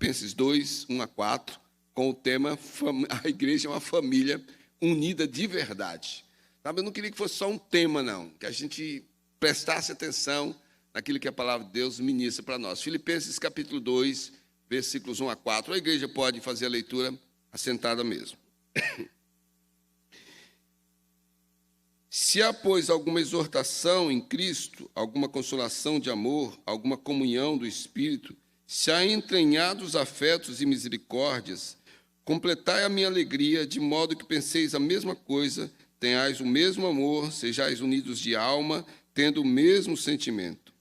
Filipenses 2, 1 a 4, com o tema A Igreja é uma Família Unida de Verdade. Sabe, eu não queria que fosse só um tema, não, que a gente prestasse atenção naquilo que a palavra de Deus ministra para nós. Filipenses capítulo 2, versículos 1 a 4. A igreja pode fazer a leitura assentada mesmo. Se há, pois, alguma exortação em Cristo, alguma consolação de amor, alguma comunhão do Espírito, se há entranhados afetos e misericórdias, completai a minha alegria, de modo que penseis a mesma coisa, tenhais o mesmo amor, sejais unidos de alma, tendo o mesmo sentimento.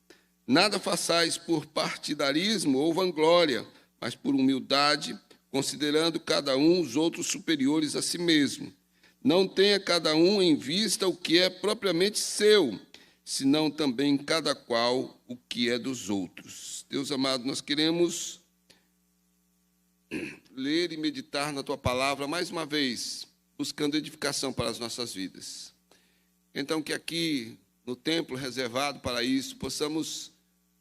Nada façais por partidarismo ou vanglória, mas por humildade, considerando cada um os outros superiores a si mesmo. Não tenha cada um em vista o que é propriamente seu, senão também cada qual o que é dos outros. Deus amado, nós queremos ler e meditar na Tua palavra mais uma vez, buscando edificação para as nossas vidas. Então, que aqui, no templo reservado para isso, possamos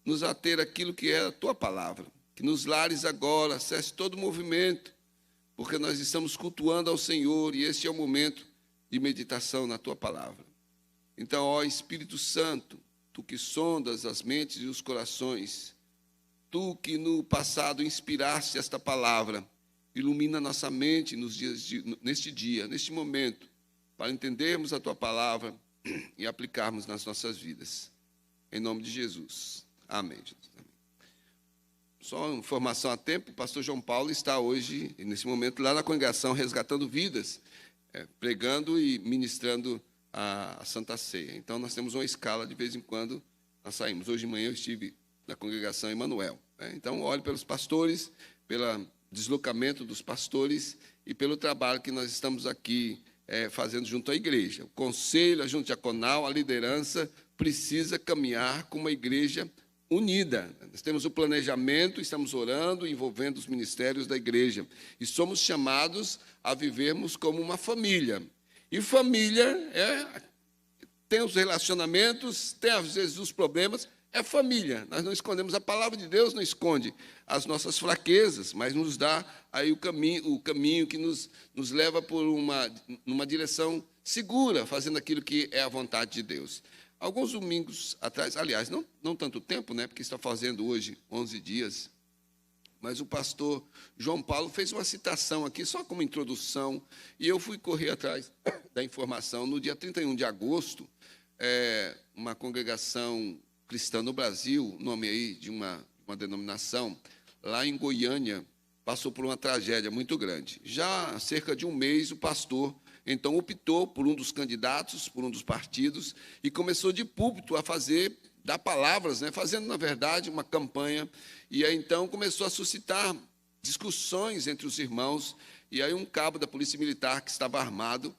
nos ater àquilo que é a Tua palavra. Que nos lares agora cesse todo o movimento, porque nós estamos cultuando ao Senhor e este é o momento de meditação na Tua palavra. Então, ó Espírito Santo, Tu que sondas as mentes e os corações, Tu que no passado inspiraste esta palavra, ilumina nossa mente neste dia, neste momento, para entendermos a Tua palavra e aplicarmos nas nossas vidas. Em nome de Jesus. Amém. Só informação a tempo, o pastor João Paulo está hoje, nesse momento, lá na congregação, resgatando vidas, pregando e ministrando a Santa Ceia. Então, nós temos uma escala, de vez em quando, nós saímos. Hoje de manhã eu estive na congregação Emanuel. Então, olhe pelos pastores, pelo deslocamento dos pastores e pelo trabalho que nós estamos aqui fazendo junto à igreja. O conselho, a junta diaconal, a liderança precisa caminhar com uma igreja unida. Nós temos o planejamento, estamos orando, envolvendo os ministérios da igreja. E somos chamados a vivermos como uma família. E família tem os relacionamentos, tem às vezes os problemas, é família. Nós não escondemos, a palavra de Deus não esconde as nossas fraquezas, mas nos dá aí o caminho que nos leva por uma direção segura, fazendo aquilo que é a vontade de Deus. Alguns domingos atrás, aliás, não tanto tempo, porque está fazendo hoje 11 dias, mas o pastor João Paulo fez uma citação aqui, só como introdução, e eu fui correr atrás da informação. No dia 31 de agosto, uma congregação cristã no Brasil, nome aí de uma denominação, lá em Goiânia, passou por uma tragédia muito grande. Já há cerca de um mês, o pastor então optou por um dos candidatos, por um dos partidos, e começou de púlpito a dar palavras, fazendo, na verdade, uma campanha, e aí então começou a suscitar discussões entre os irmãos, e aí um cabo da Polícia Militar que estava armado,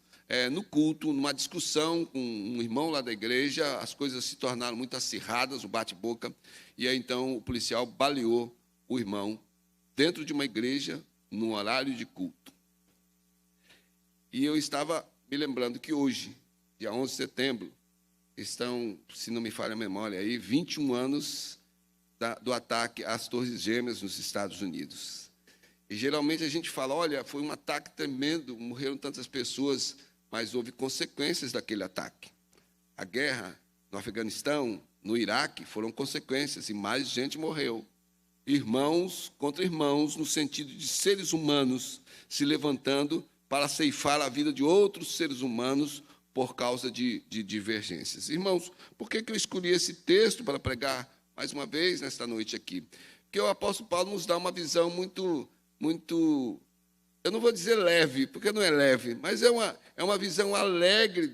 no culto, numa discussão com um irmão lá da igreja, as coisas se tornaram muito acirradas, o bate-boca, e aí então o policial baleou o irmão dentro de uma igreja, num horário de culto. E eu estava me lembrando que hoje, dia 11 de setembro, estão, se não me falha a memória, aí, 21 anos do ataque às Torres Gêmeas nos Estados Unidos. E, geralmente, a gente fala, olha, foi um ataque tremendo, morreram tantas pessoas, mas houve consequências daquele ataque. A guerra no Afeganistão, no Iraque, foram consequências, e mais gente morreu. Irmãos contra irmãos, no sentido de seres humanos se levantando para ceifar a vida de outros seres humanos por causa de divergências. Irmãos, por que eu escolhi esse texto para pregar mais uma vez nesta noite aqui? Porque o apóstolo Paulo nos dá uma visão muito, eu não vou dizer leve, porque não é leve, mas é uma visão alegre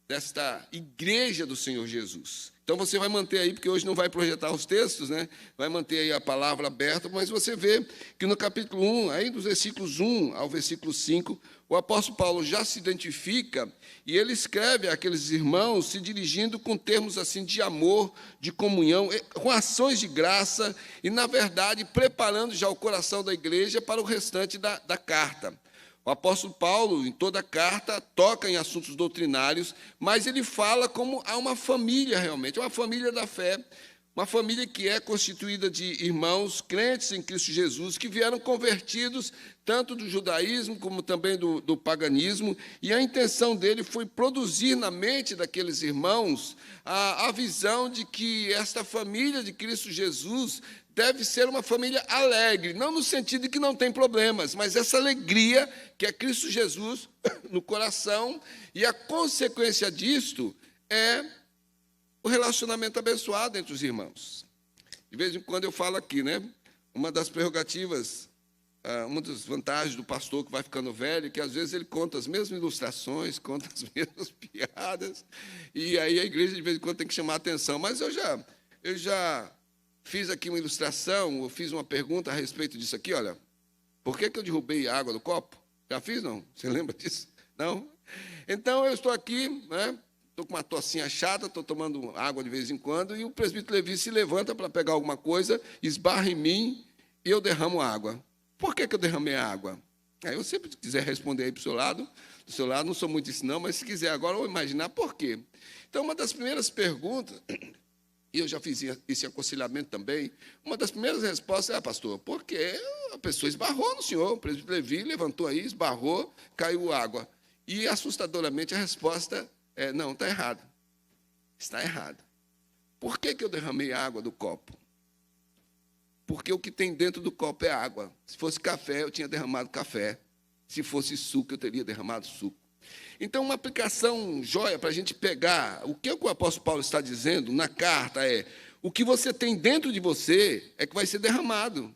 desta igreja do Senhor Jesus. Então, você vai manter aí, porque hoje não vai projetar os textos, vai manter aí a palavra aberta, mas você vê que no capítulo 1, aí dos versículos 1 ao versículo 5, o apóstolo Paulo já se identifica e ele escreve àqueles irmãos se dirigindo com termos assim de amor, de comunhão, com ações de graça e, na verdade, preparando já o coração da igreja para o restante da carta. O apóstolo Paulo, em toda a carta, toca em assuntos doutrinários, mas ele fala como a uma família realmente, uma família da fé, Uma família que é constituída de irmãos crentes em Cristo Jesus, que vieram convertidos tanto do judaísmo como também do paganismo, e a intenção dele foi produzir na mente daqueles irmãos a visão de que esta família de Cristo Jesus deve ser uma família alegre, não no sentido de que não tem problemas, mas essa alegria que é Cristo Jesus no coração, e a consequência disto é o relacionamento abençoado entre os irmãos. De vez em quando eu falo aqui, né? Uma das prerrogativas, uma das vantagens do pastor que vai ficando velho, que às vezes ele conta as mesmas ilustrações, conta as mesmas piadas, e aí a igreja de vez em quando tem que chamar a atenção. Mas eu já fiz aqui uma ilustração, eu fiz uma pergunta a respeito disso aqui, olha, por que eu derrubei a água do copo? Já fiz, não? Você lembra disso? Não? Então, eu estou aqui, né? Estou com uma tossinha chata, estou tomando água de vez em quando, e o presbítero Levi se levanta para pegar alguma coisa, esbarra em mim, e eu derramo água. Por que eu derramei a água? Aí eu sempre quiser responder aí para o seu lado, do seu lado, não sou muito isso não, mas se quiser agora, eu vou imaginar por quê. Então, uma das primeiras perguntas, e eu já fiz esse aconselhamento também, uma das primeiras respostas é, pastor, porque a pessoa esbarrou no senhor, o presbítero Levi levantou aí, esbarrou, caiu água. E, assustadoramente, a resposta é, não, está errado. Está errado. Por que eu derramei a água do copo? Porque o que tem dentro do copo é água. Se fosse café, eu tinha derramado café. Se fosse suco, eu teria derramado suco. Então, uma aplicação joia para a gente pegar o que o apóstolo Paulo está dizendo na carta é: o que você tem dentro de você é que vai ser derramado,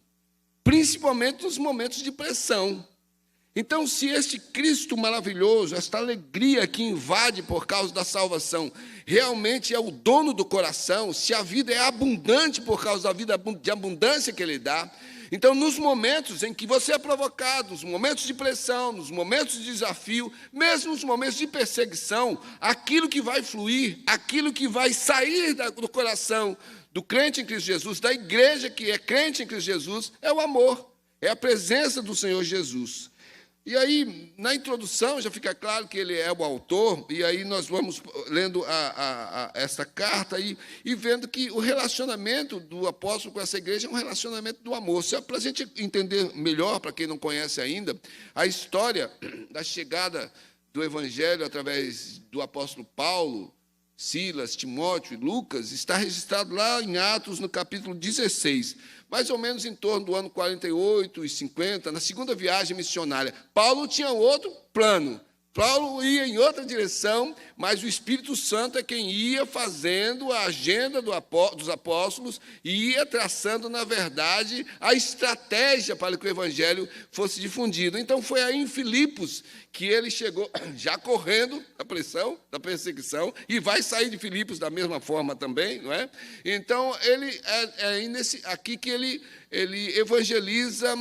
principalmente nos momentos de pressão. Então, se este Cristo maravilhoso, esta alegria que invade por causa da salvação, realmente é o dono do coração, se a vida é abundante por causa da vida de abundância que Ele dá, então, nos momentos em que você é provocado, nos momentos de pressão, nos momentos de desafio, mesmo nos momentos de perseguição, aquilo que vai fluir, aquilo que vai sair do coração do crente em Cristo Jesus, da igreja que é crente em Cristo Jesus, é o amor, é a presença do Senhor Jesus. E aí, na introdução, já fica claro que ele é o autor, e aí nós vamos lendo essa carta e vendo que o relacionamento do apóstolo com essa igreja é um relacionamento do amor. Para a gente entender melhor, para quem não conhece ainda, a história da chegada do evangelho através do apóstolo Paulo, Silas, Timóteo e Lucas, está registrado lá em Atos, no capítulo 16, mais ou menos em torno do ano 48 e 50, na segunda viagem missionária. Paulo tinha outro plano. Paulo ia em outra direção, mas o Espírito Santo é quem ia fazendo a agenda dos apóstolos e ia traçando, na verdade, a estratégia para que o evangelho fosse difundido. Então, foi aí em Filipos que ele chegou, já correndo da pressão, da perseguição, e vai sair de Filipos da mesma forma também, não é? Então, ele aqui que ele evangeliza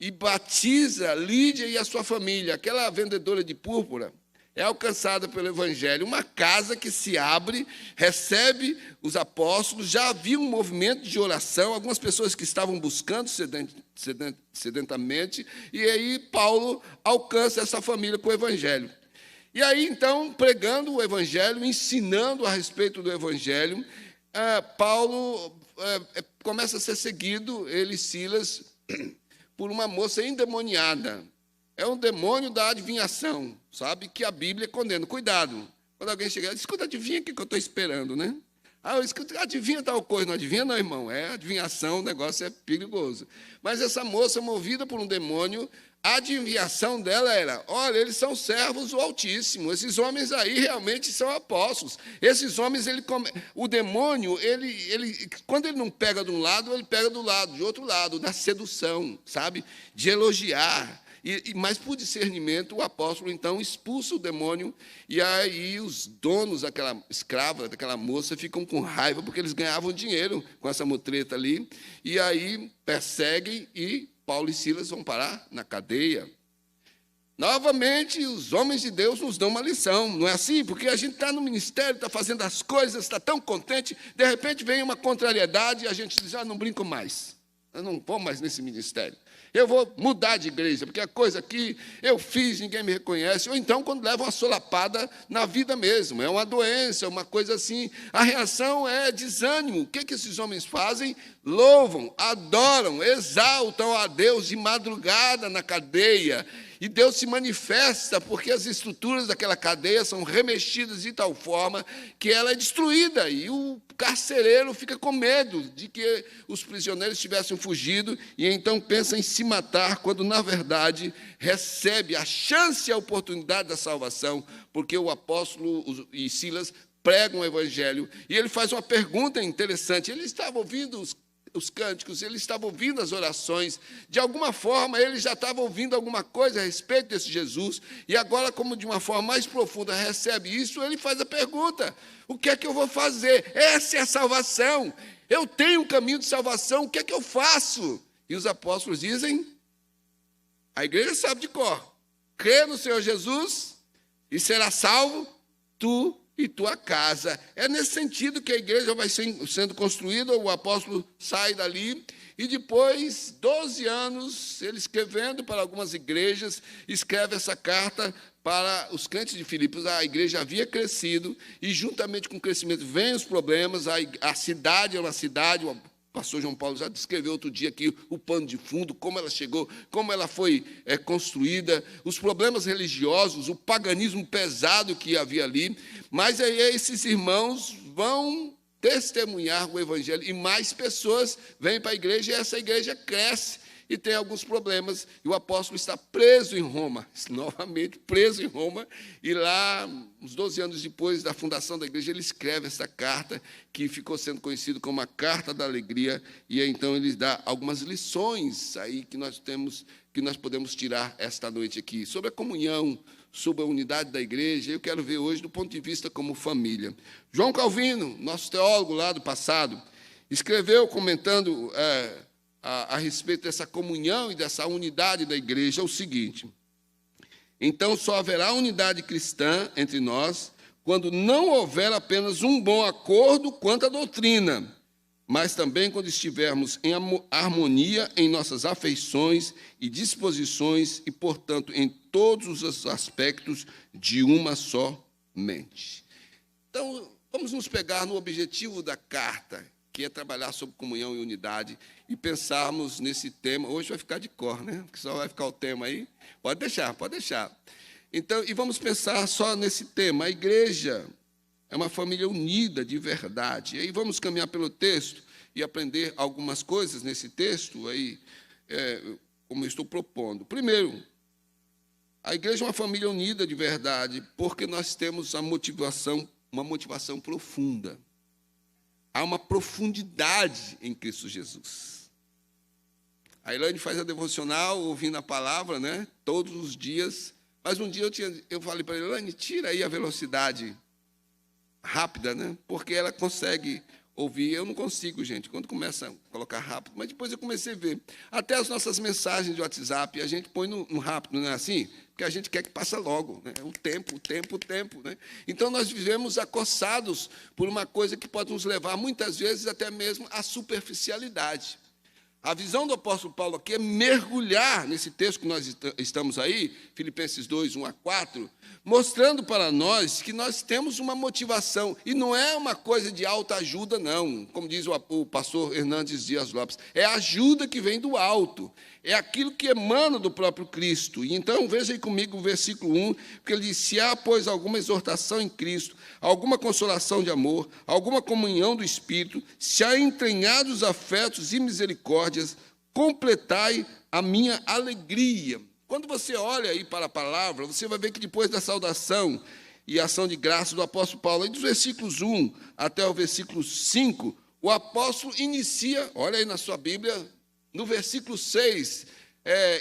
e batiza Lídia e a sua família. Aquela vendedora de púrpura é alcançada pelo evangelho. Uma casa que se abre, recebe os apóstolos, já havia um movimento de oração, algumas pessoas que estavam buscando sedentamente, e aí Paulo alcança essa família com o evangelho. E aí, então, pregando o evangelho, ensinando a respeito do evangelho, Paulo começa a ser seguido, ele e Silas, por uma moça endemoniada. É um demônio da adivinhação, sabe? Que a Bíblia condena. Cuidado. Quando alguém chegar e diz, escuta, adivinha o que eu estou esperando, né? Adivinha tal coisa. Não adivinha não, irmão. É adivinhação, o negócio é perigoso. Mas essa moça, movida por um demônio, a adivinhação dela era, olha, eles são servos do Altíssimo, esses homens aí realmente são apóstolos. Esses homens, o demônio, quando ele não pega de um lado, ele pega do lado, de outro lado, da sedução, sabe? De elogiar. Mas, por discernimento, o apóstolo, então, expulsa o demônio, e aí os donos daquela escrava, daquela moça, ficam com raiva, porque eles ganhavam dinheiro com essa mutreta ali, e aí perseguem, e Paulo e Silas vão parar na cadeia. Novamente, os homens de Deus nos dão uma lição, não é assim? Porque a gente está no ministério, está fazendo as coisas, está tão contente, de repente vem uma contrariedade e a gente diz, não brinco mais. eu não vou mais nesse ministério. Eu vou mudar de igreja, porque a coisa aqui eu fiz, ninguém me reconhece. Ou então, quando leva uma solapada na vida mesmo, é uma doença, uma coisa assim. A reação é desânimo. O que esses homens fazem? Louvam, adoram, exaltam a Deus de madrugada na cadeia. E Deus se manifesta porque as estruturas daquela cadeia são remexidas de tal forma que ela é destruída. E o carcereiro fica com medo de que os prisioneiros tivessem fugido e então pensa em se matar, quando, na verdade, recebe a chance e a oportunidade da salvação, porque o apóstolo e Silas pregam o evangelho. E ele faz uma pergunta interessante. Ele estava ouvindo os cânticos, ele estava ouvindo as orações, de alguma forma ele já estava ouvindo alguma coisa a respeito desse Jesus, e agora, como de uma forma mais profunda recebe isso, ele faz a pergunta: o que é que eu vou fazer? Essa é a salvação, eu tenho um caminho de salvação, o que é que eu faço? E os apóstolos dizem, a igreja sabe de cor: crê no Senhor Jesus e será salvo tu e tua casa. É nesse sentido que a igreja vai sendo construída. O apóstolo sai dali e depois, 12 anos, ele escrevendo para algumas igrejas, escreve essa carta para os crentes de Filipos. A igreja havia crescido e, juntamente com o crescimento, vêm os problemas. A cidade é uma cidade... O pastor João Paulo já descreveu outro dia aqui o pano de fundo, como ela chegou, como ela foi construída, os problemas religiosos, o paganismo pesado que havia ali. Mas aí esses irmãos vão testemunhar o evangelho e mais pessoas vêm para a igreja e essa igreja cresce e tem alguns problemas. E o apóstolo está preso em Roma, novamente preso em Roma, e lá, uns 12 anos depois da fundação da igreja, ele escreve essa carta, que ficou sendo conhecida como a Carta da Alegria, e então ele dá algumas lições aí que nós podemos tirar esta noite aqui, sobre a comunhão, sobre a unidade da igreja. Eu quero ver hoje do ponto de vista como família. João Calvino, nosso teólogo lá do passado, escreveu comentando a respeito dessa comunhão e dessa unidade da igreja, o seguinte: então só haverá unidade cristã entre nós quando não houver apenas um bom acordo quanto à doutrina, mas também quando estivermos em harmonia em nossas afeições e disposições e, portanto, em todos os aspectos de uma só mente. Então, vamos nos pegar no objetivo da carta, que é trabalhar sobre comunhão e unidade, e pensarmos nesse tema. Hoje vai ficar de cor, né? Porque só vai ficar o tema aí. Pode deixar, pode deixar. Então, e vamos pensar só nesse tema. A igreja é uma família unida de verdade. E aí vamos caminhar pelo texto e aprender algumas coisas nesse texto, aí, como eu estou propondo. Primeiro, a igreja é uma família unida de verdade, porque nós temos uma motivação profunda. Há uma profundidade em Cristo Jesus. A Elaine faz a devocional, ouvindo a palavra, né, todos os dias. Mas um dia eu falei para a Elaine, tira aí a velocidade rápida, né, porque ela consegue ouvir. Eu não consigo, gente, quando começa a colocar rápido. Mas depois eu comecei a ver. Até as nossas mensagens de WhatsApp, a gente põe no rápido, não é assim? Porque a gente quer que passe logo, né? O tempo. Né? Então, nós vivemos acossados por uma coisa que pode nos levar, muitas vezes, até mesmo à superficialidade. A visão do apóstolo Paulo aqui é mergulhar nesse texto que nós estamos aí, Filipenses 2, 1 a 4, mostrando para nós que nós temos uma motivação, e não é uma coisa de autoajuda, não, como diz o pastor Hernandes Dias Lopes, é a ajuda que vem do alto, é aquilo que emana do próprio Cristo. E então, veja aí comigo o versículo 1, porque ele diz: se há, pois, alguma exortação em Cristo, alguma consolação de amor, alguma comunhão do Espírito, se há entranhados afetos e misericórdias, completai a minha alegria. Quando você olha aí para a palavra, você vai ver que depois da saudação e ação de graça do apóstolo Paulo, aí dos versículos 1 até o versículo 5, o apóstolo inicia, olha aí na sua Bíblia, no versículo 6,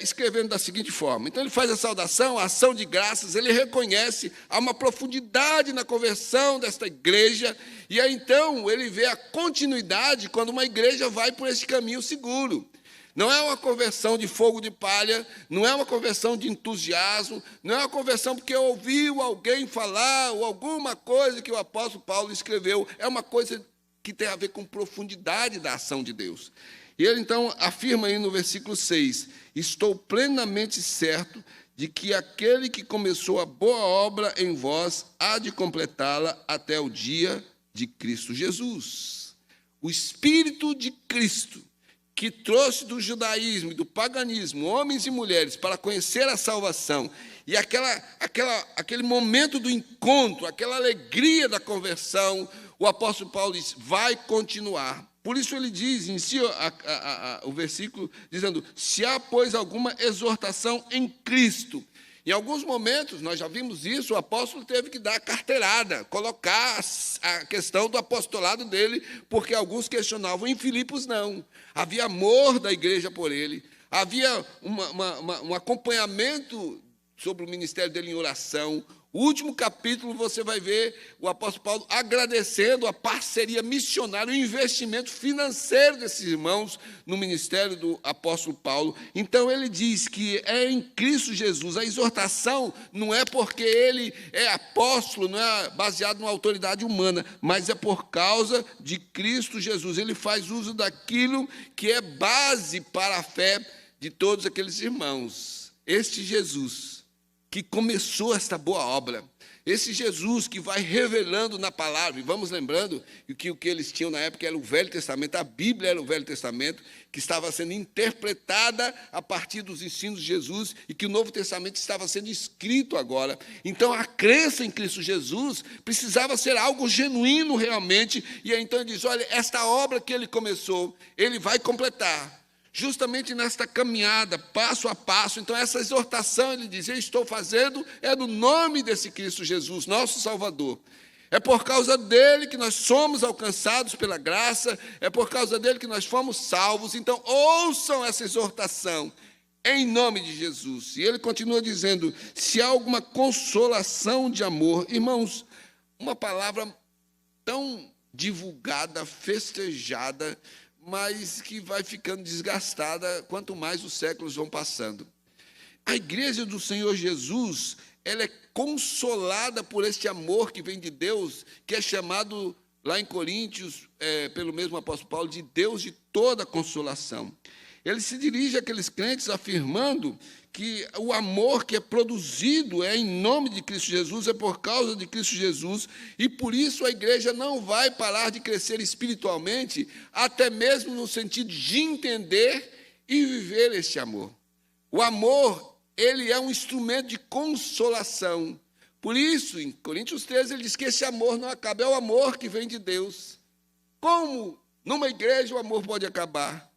escrevendo da seguinte forma. Então, ele faz a saudação, a ação de graças, ele reconhece, há uma profundidade na conversão desta igreja, e aí, então, ele vê a continuidade quando uma igreja vai por esse caminho seguro. Não é uma conversão de fogo de palha, não é uma conversão de entusiasmo, não é uma conversão porque ouviu alguém falar, ou alguma coisa que o apóstolo Paulo escreveu, é uma coisa que tem a ver com profundidade da ação de Deus. E ele, então, afirma aí no versículo 6, estou plenamente certo de que aquele que começou a boa obra em vós há de completá-la até o dia de Cristo Jesus. O Espírito de Cristo, que trouxe do judaísmo e do paganismo homens e mulheres para conhecer a salvação, e aquele momento do encontro, aquela alegria da conversão, o apóstolo Paulo diz, vai continuar. Por isso ele diz, inicia o versículo dizendo, se há, pois, alguma exortação em Cristo. Em alguns momentos, nós já vimos isso, o apóstolo teve que dar carteirada, colocar a questão do apostolado dele, porque alguns questionavam, em Filipos não. Havia amor da igreja por ele, havia um acompanhamento sobre o ministério dele em oração. O último capítulo você vai ver o apóstolo Paulo agradecendo a parceria missionária, o investimento financeiro desses irmãos no ministério do apóstolo Paulo. Então ele diz que é em Cristo Jesus. A exortação não é porque ele é apóstolo, não é baseado numa autoridade humana, mas é por causa de Cristo Jesus. Ele faz uso daquilo que é base para a fé de todos aqueles irmãos. Este Jesus que começou esta boa obra, esse Jesus que vai revelando na palavra, e vamos lembrando que o que eles tinham na época era o Velho Testamento, a Bíblia era o Velho Testamento, que estava sendo interpretada a partir dos ensinos de Jesus, e que o Novo Testamento estava sendo escrito agora. Então, a crença em Cristo Jesus precisava ser algo genuíno realmente, e aí então ele diz, olha, esta obra que ele começou, ele vai completar. Justamente nesta caminhada, passo a passo. Então, essa exortação, ele diz, eu estou fazendo, é no nome desse Cristo Jesus, nosso Salvador. É por causa dele que nós somos alcançados pela graça, é por causa dele que nós fomos salvos. Então, ouçam essa exortação, em nome de Jesus. E ele continua dizendo, se há alguma consolação de amor, irmãos, uma palavra tão divulgada, festejada, mas que vai ficando desgastada quanto mais os séculos vão passando. A igreja do Senhor Jesus, ela é consolada por este amor que vem de Deus, que é chamado lá em Coríntios, pelo mesmo apóstolo Paulo, de Deus de toda consolação. Ele se dirige àqueles crentes afirmando que o amor que é produzido é em nome de Cristo Jesus, é por causa de Cristo Jesus, e por isso a igreja não vai parar de crescer espiritualmente, até mesmo no sentido de entender e viver este amor. O amor, ele é um instrumento de consolação. Por isso, em Coríntios 13, ele diz que esse amor não acaba, é o amor que vem de Deus. Como numa igreja o amor pode acabar?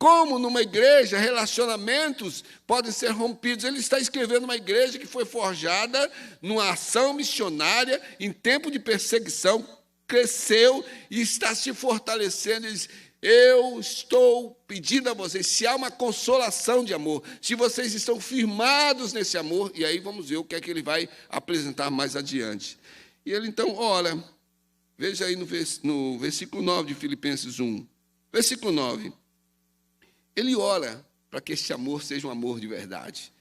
Como numa igreja, relacionamentos podem ser rompidos. Ele está escrevendo uma igreja que foi forjada numa ação missionária, em tempo de perseguição, cresceu e está se fortalecendo. Ele diz, eu estou pedindo a vocês, se há uma consolação de amor, se vocês estão firmados nesse amor, e aí vamos ver o que é que ele vai apresentar mais adiante. E ele então ora, veja aí no versículo 9 de Filipenses 1, versículo 9, ele ora para que este amor seja um amor de verdade.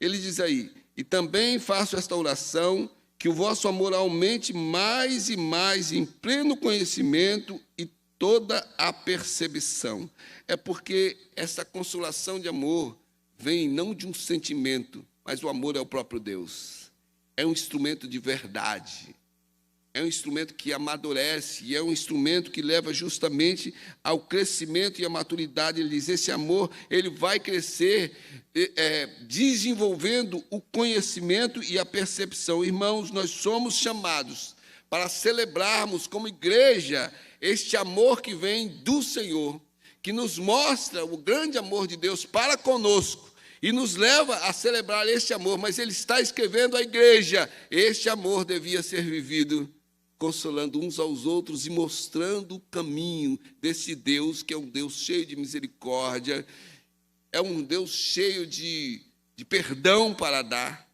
Ele diz aí, e também faço esta oração, que o vosso amor aumente mais e mais em pleno conhecimento e toda a percepção. É porque essa consolação de amor vem não de um sentimento, mas o amor é o próprio Deus. É um instrumento de verdade. É um instrumento que amadurece, e é um instrumento que leva justamente ao crescimento e à maturidade. Ele diz, esse amor, ele vai crescer desenvolvendo o conhecimento e a percepção. Irmãos, nós somos chamados para celebrarmos como igreja este amor que vem do Senhor, que nos mostra o grande amor de Deus para conosco, e nos leva a celebrar este amor, mas ele está escrevendo à igreja, este amor devia ser vivido consolando uns aos outros e mostrando o caminho desse Deus, que é um Deus cheio de misericórdia, é um Deus cheio de perdão para dar.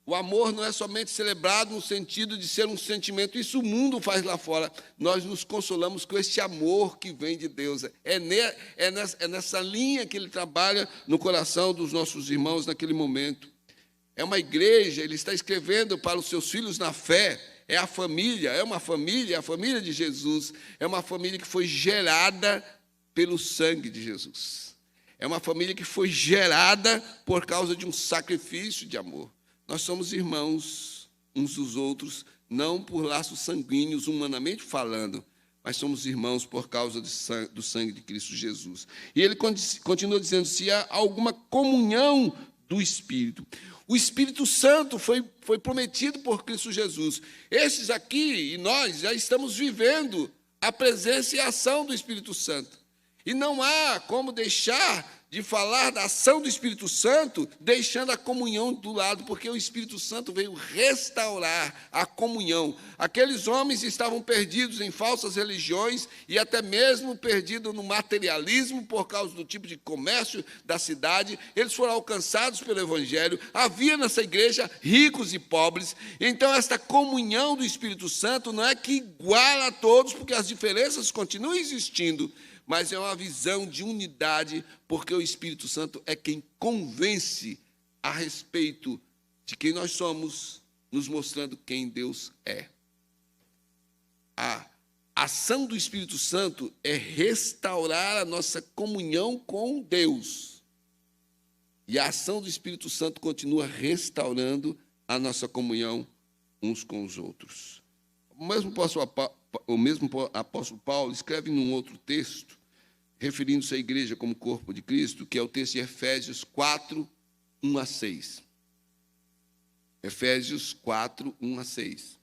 O amor não é somente celebrado no sentido de ser um sentimento, isso o mundo faz lá fora. Nós nos consolamos com este amor que vem de Deus. É nessa linha que ele trabalha no coração dos nossos irmãos naquele momento. É uma igreja, ele está escrevendo para os seus filhos na fé. É a família de Jesus, é uma família que foi gerada pelo sangue de Jesus. É uma família que foi gerada por causa de um sacrifício de amor. Nós somos irmãos uns dos outros, não por laços sanguíneos, humanamente falando, mas somos irmãos por causa do sangue de Cristo Jesus. E ele continua dizendo, se há alguma comunhão do Espírito. O Espírito Santo foi prometido por Cristo Jesus. Esses aqui e nós já estamos vivendo a presença e a ação do Espírito Santo. E não há como deixar de falar da ação do Espírito Santo, deixando a comunhão do lado, porque o Espírito Santo veio restaurar a comunhão. Aqueles homens estavam perdidos em falsas religiões e até mesmo perdidos no materialismo por causa do tipo de comércio da cidade. Eles foram alcançados pelo Evangelho. Havia nessa igreja ricos e pobres. Então, esta comunhão do Espírito Santo não é que iguala a todos, porque as diferenças continuam existindo, mas é uma visão de unidade, porque o Espírito Santo é quem convence a respeito de quem nós somos, nos mostrando quem Deus é. A ação do Espírito Santo é restaurar a nossa comunhão com Deus. E a ação do Espírito Santo continua restaurando a nossa comunhão uns com os outros. O mesmo apóstolo Paulo escreve num outro texto, referindo-se à igreja como corpo de Cristo, que é o texto de Efésios 4, 1 a 6. Efésios 4, 1 a 6.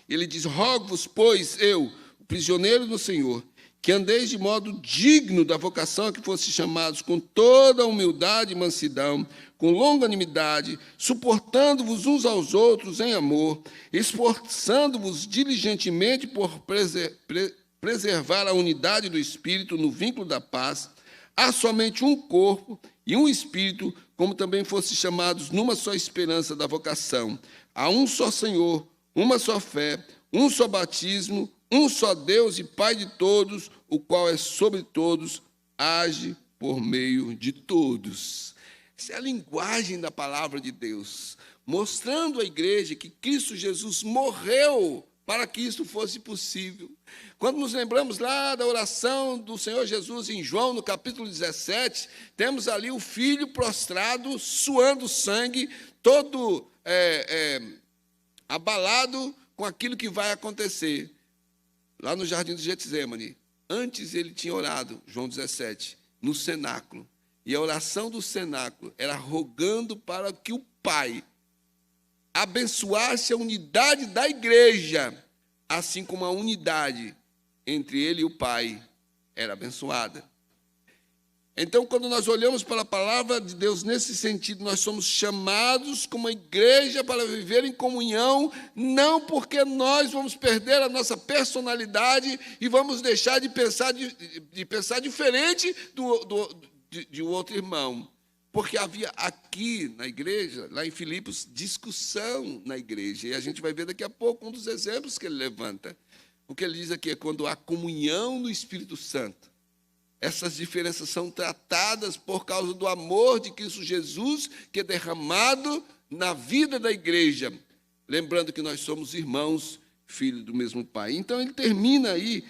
Ele diz, rogo-vos, pois, eu, o prisioneiro do Senhor, que andeis de modo digno da vocação a que fosse chamados, com toda a humildade e mansidão, com longanimidade, suportando-vos uns aos outros em amor, esforçando-vos diligentemente por preservar a unidade do Espírito no vínculo da paz. Há somente um corpo e um Espírito, como também fosse chamados numa só esperança da vocação. Há um só Senhor, uma só fé, um só batismo, um só Deus e Pai de todos, o qual é sobre todos, age por meio de todos. Essa é a linguagem da palavra de Deus, mostrando à igreja que Cristo Jesus morreu para que isso fosse possível. Quando nos lembramos lá da oração do Senhor Jesus em João, no capítulo 17, temos ali o filho prostrado, suando sangue, todo abalado com aquilo que vai acontecer. Lá no jardim do Getsêmani, antes ele tinha orado, João 17, no cenáculo. E a oração do cenáculo era rogando para que o Pai abençoasse a unidade da igreja, assim como a unidade entre ele e o Pai era abençoada. Então, quando nós olhamos para a palavra de Deus nesse sentido, nós somos chamados como igreja para viver em comunhão, não porque nós vamos perder a nossa personalidade e vamos deixar de pensar diferente de um outro irmão. Porque havia aqui na igreja, lá em Filipos, discussão na igreja. E a gente vai ver daqui a pouco um dos exemplos que ele levanta. O que ele diz aqui é quando há comunhão no Espírito Santo. Essas diferenças são tratadas por causa do amor de Cristo Jesus, que é derramado na vida da igreja. Lembrando que nós somos irmãos, filhos do mesmo Pai. Então, ele termina aí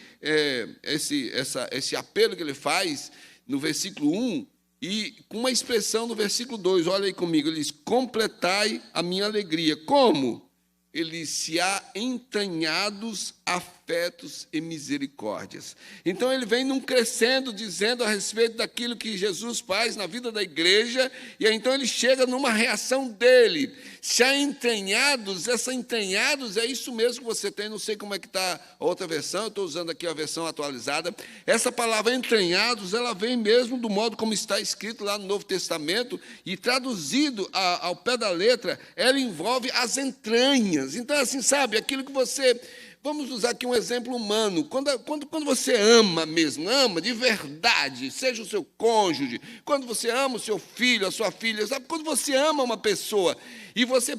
esse apelo que ele faz no versículo 1, e com uma expressão no versículo 2, olha aí comigo, ele diz, completai a minha alegria. Como? Ele diz, se há entranhados afetos e misericórdias. Então, ele vem num crescendo, dizendo a respeito daquilo que Jesus faz na vida da igreja, e aí, então, ele chega numa reação dele. Se há entranhados, essa entranhados é isso mesmo que você tem, não sei como é que está a outra versão, eu estou usando aqui a versão atualizada. Essa palavra entranhados, ela vem mesmo do modo como está escrito lá no Novo Testamento, e traduzido ao pé da letra, ela envolve as entranhas. Então, assim, sabe, aquilo que você... Vamos usar aqui um exemplo humano. Quando você ama mesmo, ama de verdade, seja o seu cônjuge, quando você ama o seu filho, a sua filha, sabe? Quando você ama uma pessoa e você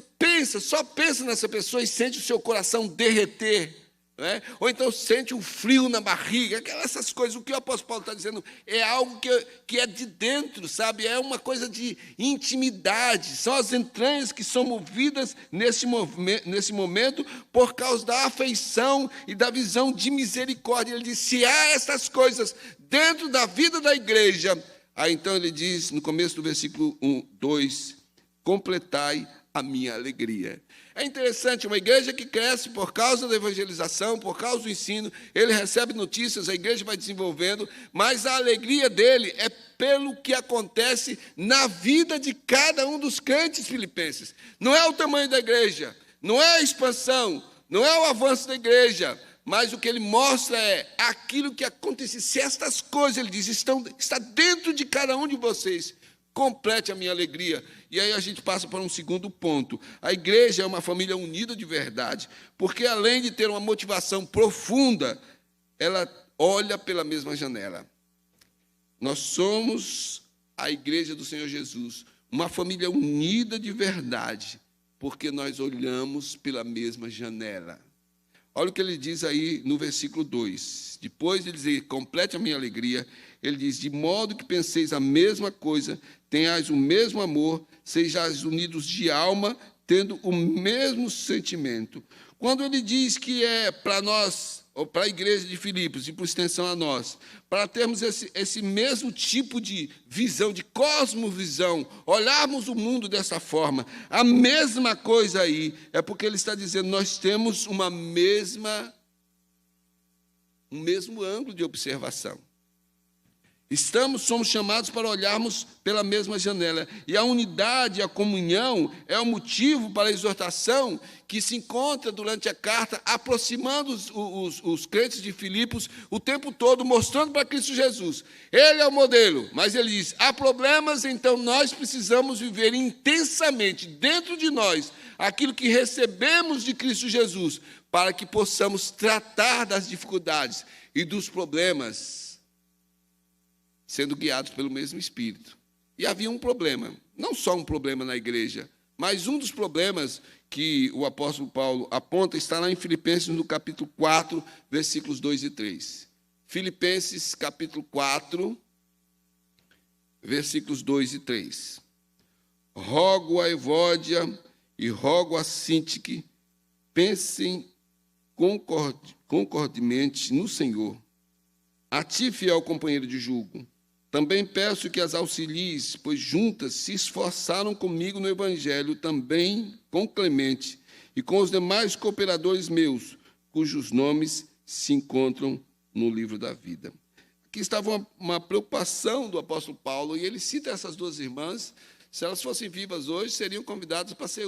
só pensa nessa pessoa e sente o seu coração derreter, não é? Ou então sente um frio na barriga, essas coisas. O que o apóstolo Paulo está dizendo é algo que é de dentro, sabe? É uma coisa de intimidade. São as entranhas que são movidas nesse momento por causa da afeição e da visão de misericórdia. Ele diz, se há essas coisas dentro da vida da igreja, aí então ele diz, no começo do versículo 2, completai a minha alegria. É interessante, uma igreja que cresce por causa da evangelização, por causa do ensino, ele recebe notícias, a igreja vai desenvolvendo, mas a alegria dele é pelo que acontece na vida de cada um dos crentes filipenses. Não é o tamanho da igreja, não é a expansão, não é o avanço da igreja, mas o que ele mostra é aquilo que acontece. Se estas coisas, ele diz, está dentro de cada um de vocês, complete a minha alegria. E aí a gente passa para um segundo ponto. A igreja é uma família unida de verdade, porque além de ter uma motivação profunda, ela olha pela mesma janela. Nós somos a igreja do Senhor Jesus, uma família unida de verdade, porque nós olhamos pela mesma janela. Olha o que ele diz aí no versículo 2. Depois de dizer, complete a minha alegria, ele diz, de modo que penseis a mesma coisa, tenhais o mesmo amor, sejais unidos de alma, tendo o mesmo sentimento. Quando ele diz que é para nós, ou para a igreja de Filipos, e por extensão a nós, para termos esse mesmo tipo de visão, de cosmovisão, olharmos o mundo dessa forma, a mesma coisa aí, é porque ele está dizendo, nós temos um mesmo ângulo de observação. Somos chamados para olharmos pela mesma janela. E a unidade, a comunhão, é o motivo para a exortação que se encontra durante a carta, aproximando os crentes de Filipos o tempo todo, mostrando para Cristo Jesus. Ele é o modelo, mas ele diz, há problemas, então nós precisamos viver intensamente dentro de nós aquilo que recebemos de Cristo Jesus, para que possamos tratar das dificuldades e dos problemas, sendo guiados pelo mesmo Espírito. E havia um problema, não só um problema na igreja, mas um dos problemas que o apóstolo Paulo aponta está lá em Filipenses, no capítulo 4, versículos 2 e 3. Filipenses, capítulo 4, versículos 2 e 3. Rogo a Evódia e rogo a Sintique, pensem concordemente no Senhor. A ti, fiel companheiro de jugo, também peço que as auxilies, pois juntas se esforçaram comigo no Evangelho, também com Clemente e com os demais cooperadores meus, cujos nomes se encontram no livro da vida. Aqui estava uma preocupação do apóstolo Paulo, e ele cita essas duas irmãs. Se elas fossem vivas hoje, seriam convidadas para ser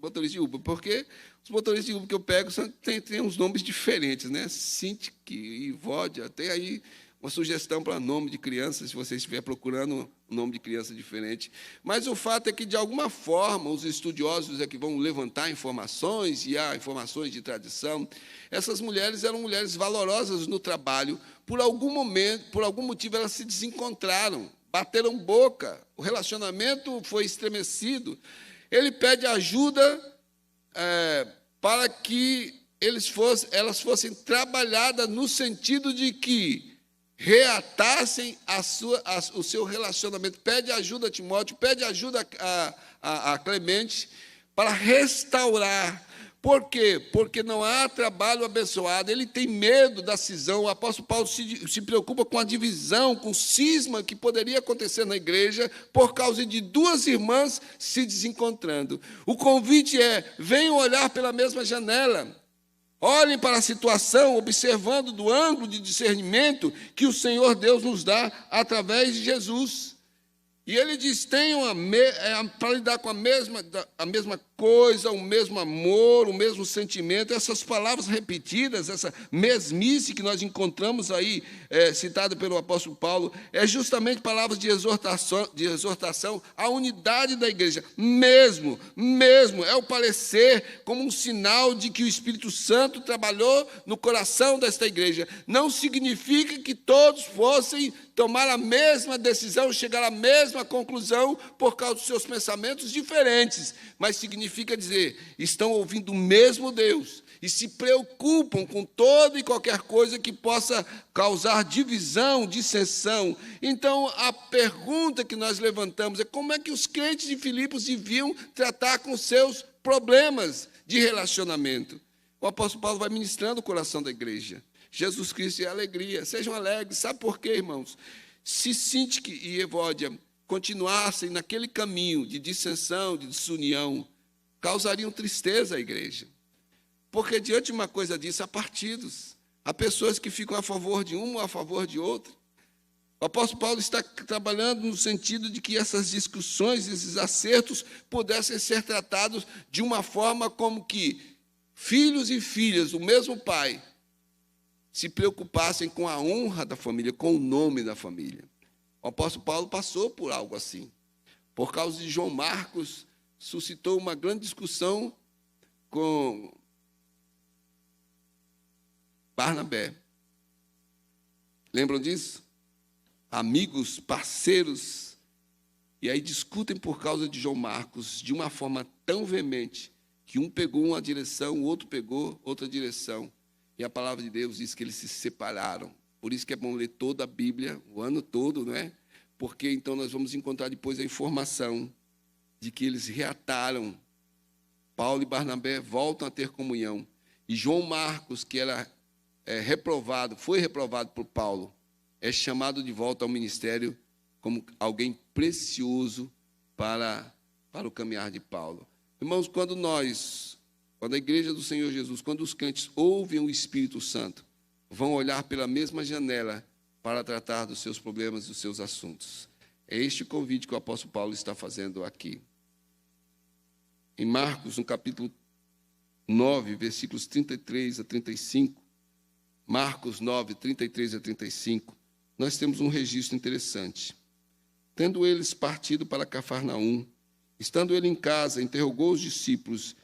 motorista de Uber, porque os motoristas de Uber que eu pego têm uns nomes diferentes, né? Sintique e Vódia, tem aí uma sugestão para nome de criança, se você estiver procurando um nome de criança diferente. Mas o fato é que, de alguma forma, os estudiosos é que vão levantar informações, e há informações de tradição. Essas mulheres eram mulheres valorosas no trabalho. Por algum momento, por algum motivo, elas se desencontraram, bateram boca, o relacionamento foi estremecido. Ele pede ajuda para que elas fossem trabalhadas no sentido de que reatassem o seu relacionamento. Pede ajuda a Timóteo, pede ajuda a Clemente para restaurar. Por quê? Porque não há trabalho abençoado. Ele tem medo da cisão. O apóstolo Paulo se preocupa com a divisão, com o cisma que poderia acontecer na igreja por causa de duas irmãs se desencontrando. O convite é, venham olhar pela mesma janela. Olhem para a situação, observando do ângulo de discernimento que o Senhor Deus nos dá através de Jesus. E ele diz, tenham para lidar com a mesma coisa, o mesmo amor, o mesmo sentimento. Essas palavras repetidas, essa mesmice que nós encontramos aí, citada pelo apóstolo Paulo, é justamente palavras de exortação à unidade da igreja. Mesmo, é o parecer como um sinal de que o Espírito Santo trabalhou no coração desta igreja. Não significa que todos fossem tomar a mesma decisão, chegar à mesma conclusão por causa dos seus pensamentos diferentes, mas significa dizer, estão ouvindo o mesmo Deus, e se preocupam com toda e qualquer coisa que possa causar divisão, dissensão. Então, a pergunta que nós levantamos é como é que os crentes de Filipos deviam tratar com seus problemas de relacionamento. O apóstolo Paulo vai ministrando o coração da igreja. Jesus Cristo é alegria, sejam alegres. Sabe por quê, irmãos? Se Síntique e Evódia continuassem naquele caminho de dissensão, de desunião, causariam tristeza à igreja. Porque diante de uma coisa disso, há partidos, há pessoas que ficam a favor de um ou a favor de outro. O apóstolo Paulo está trabalhando no sentido de que essas discussões, esses acertos, pudessem ser tratados de uma forma como que filhos e filhas do mesmo pai se preocupassem com a honra da família, com o nome da família. O apóstolo Paulo passou por algo assim. Por causa de João Marcos, suscitou uma grande discussão com Barnabé. Lembram disso? Amigos, parceiros, e aí discutem por causa de João Marcos de uma forma tão veemente que um pegou uma direção, o outro pegou outra direção. E a palavra de Deus diz que eles se separaram. Por isso que é bom ler toda a Bíblia, o ano todo, não é? Porque então nós vamos encontrar depois a informação de que eles reataram. Paulo e Barnabé voltam a ter comunhão. E João Marcos, que era reprovado, foi reprovado por Paulo, é chamado de volta ao ministério como alguém precioso para o caminhar de Paulo. Irmãos, quando a igreja do Senhor Jesus, quando os crentes ouvem o Espírito Santo, vão olhar pela mesma janela para tratar dos seus problemas e dos seus assuntos. É este o convite que o apóstolo Paulo está fazendo aqui. Em Marcos, no capítulo 9, versículos 33 a 35, Marcos 9, 33 a 35, nós temos um registro interessante. Tendo eles partido para Cafarnaum, estando ele em casa, interrogou os discípulos.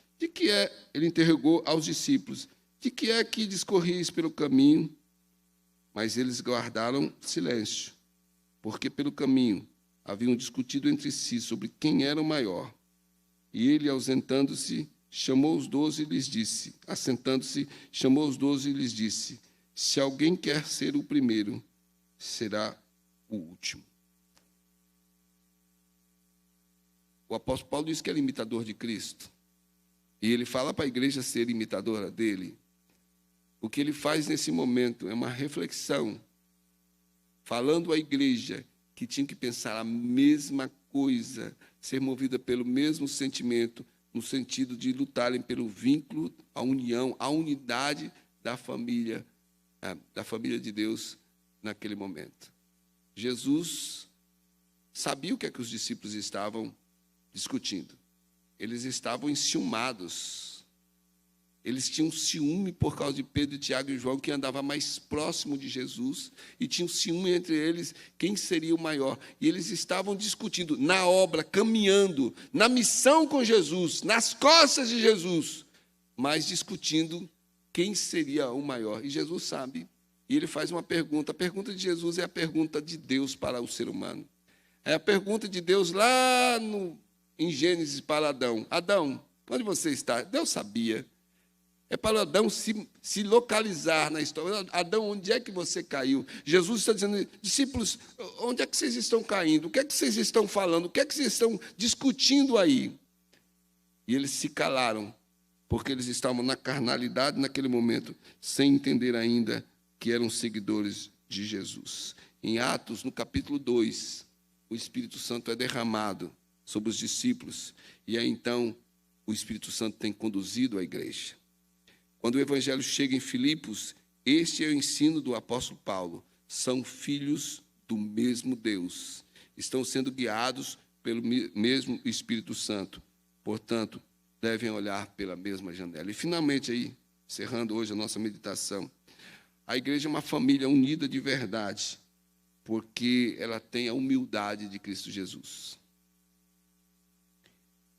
Ele interrogou aos discípulos, de que é que discorrieis pelo caminho? Mas eles guardaram silêncio, porque pelo caminho haviam discutido entre si sobre quem era o maior. E ele, assentando-se, chamou os 12 e lhes disse, se alguém quer ser o primeiro, será o último. O apóstolo Paulo diz que era imitador de Cristo. E ele fala para a igreja ser imitadora dele. O que ele faz nesse momento é uma reflexão, falando à igreja que tinha que pensar a mesma coisa, ser movida pelo mesmo sentimento, no sentido de lutarem pelo vínculo, a união, a unidade da família de Deus naquele momento. Jesus sabia o que é que os discípulos estavam discutindo. Eles estavam enciumados. Eles tinham ciúme por causa de Pedro, Tiago e João, que andava mais próximo de Jesus, e tinham ciúme entre eles quem seria o maior. E eles estavam discutindo na obra, caminhando, na missão com Jesus, nas costas de Jesus, mas discutindo quem seria o maior. E Jesus sabe, e ele faz uma pergunta. A pergunta de Jesus é a pergunta de Deus para o ser humano. É a pergunta de Deus lá em Gênesis para Adão. Adão, onde você está? Deus sabia. É para Adão se localizar na história. Adão, onde é que você caiu? Jesus está dizendo, discípulos, onde é que vocês estão caindo? O que é que vocês estão falando? O que é que vocês estão discutindo aí? E eles se calaram, porque eles estavam na carnalidade naquele momento, sem entender ainda que eram seguidores de Jesus. Em Atos, no capítulo 2, o Espírito Santo é derramado sobre os discípulos, e aí então o Espírito Santo tem conduzido a igreja. Quando o evangelho chega em Filipos, este é o ensino do apóstolo Paulo. São filhos do mesmo Deus. Estão sendo guiados pelo mesmo Espírito Santo. Portanto, devem olhar pela mesma janela. E finalmente aí, encerrando hoje a nossa meditação, a igreja é uma família unida de verdade, porque ela tem a humildade de Cristo Jesus.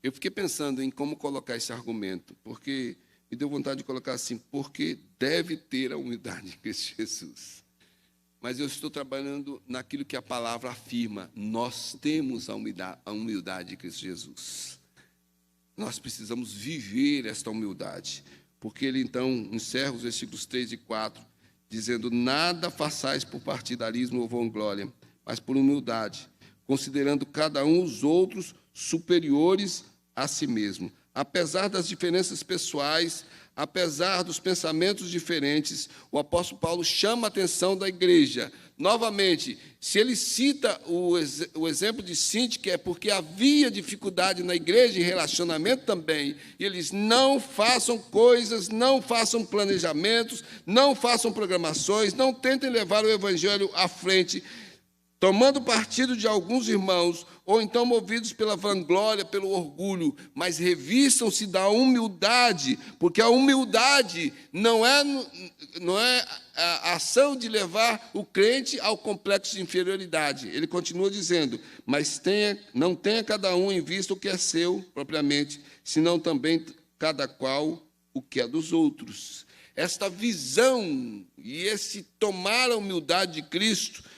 Eu fiquei pensando em como colocar esse argumento, porque me deu vontade de colocar assim, porque deve ter a humildade de Cristo Jesus. Mas eu estou trabalhando naquilo que a palavra afirma. Nós temos a humildade de Cristo Jesus. Nós precisamos viver esta humildade. porque ele então encerra os versículos 3 e 4, dizendo: nada façais por partidarismo ou vanglória, mas por humildade, considerando cada um os outros superiores a si mesmo. Apesar das diferenças pessoais, apesar dos pensamentos diferentes, o apóstolo Paulo chama a atenção da igreja. Novamente, se ele cita o exemplo de Sintique, é porque havia dificuldade na igreja, em relacionamento também. E eles não façam coisas, não façam planejamentos, não façam programações, não tentem levar o evangelho à frente, tomando partido de alguns irmãos, ou então movidos pela vanglória, pelo orgulho, mas revistam-se da humildade, porque a humildade não é a ação de levar o crente ao complexo de inferioridade. Ele continua dizendo: mas não tenha cada um em vista o que é seu propriamente, senão também cada qual o que é dos outros. Esta visão e esse tomar a humildade de Cristo,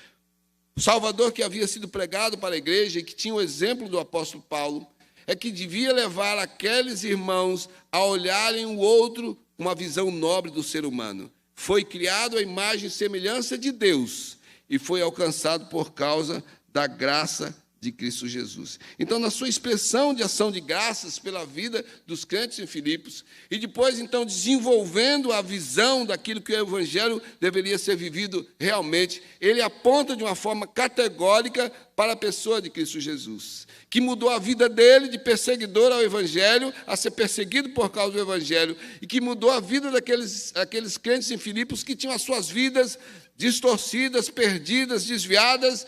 o Salvador que havia sido pregado para a igreja e que tinha o exemplo do apóstolo Paulo, é que devia levar aqueles irmãos a olharem o outro com uma visão nobre do ser humano. Foi criado à imagem e semelhança de Deus e foi alcançado por causa da graça de Cristo Jesus. Então, na sua expressão de ação de graças pela vida dos crentes em Filipos, e depois, então, desenvolvendo a visão daquilo que o evangelho deveria ser vivido realmente, ele aponta de uma forma categórica para a pessoa de Cristo Jesus, que mudou a vida dele de perseguidor ao evangelho, a ser perseguido por causa do evangelho, e que mudou a vida daqueles crentes em Filipos que tinham as suas vidas distorcidas, perdidas, desviadas,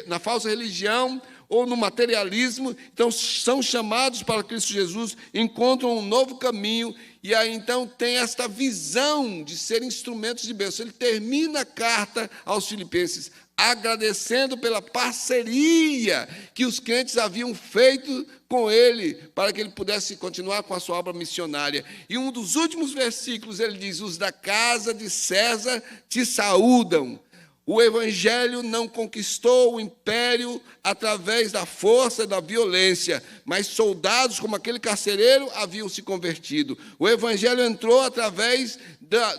na falsa religião ou no materialismo. Então, são chamados para Cristo Jesus, encontram um novo caminho, e aí, então, tem esta visão de ser instrumentos de bênção. Ele termina a carta aos Filipenses agradecendo pela parceria que os crentes haviam feito com ele, para que ele pudesse continuar com a sua obra missionária. E um dos últimos versículos, ele diz: os da casa de César te saúdam. O evangelho não conquistou o império através da força e da violência, mas soldados como aquele carcereiro haviam se convertido. O evangelho entrou através